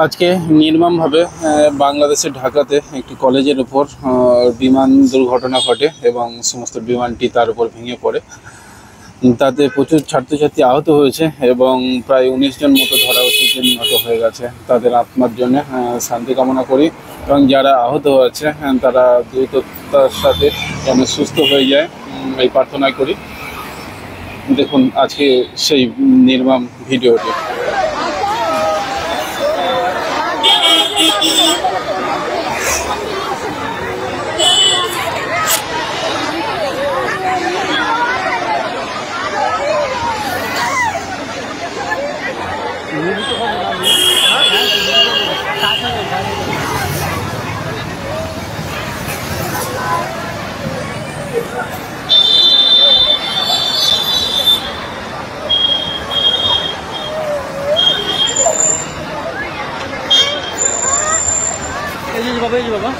আজকে নির্মমভাবে বাংলাদেশের ঢাকাতে একটি কলেজের উপর বিমান দুর্ঘটনা ঘটে এবং সমস্ত বিমানটি তার উপর ভেঙে পড়ে। তাতে প্রচুর ছাত্রছাত্রী আহত হয়েছে এবং প্রায় 19 জন মতো ধরা হচ্ছে যে নিহত হয়ে গেছে। তাদের আত্মার জন্য শান্তি কামনা করি এবং যারা আহত হয়েছে তারা দ্রুততার সাথে যেন সুস্থ হয়ে যায় এই প্রার্থনা করি। দেখুন আজকে সেই নির্মম ভিডিওটি। এই যে বাবা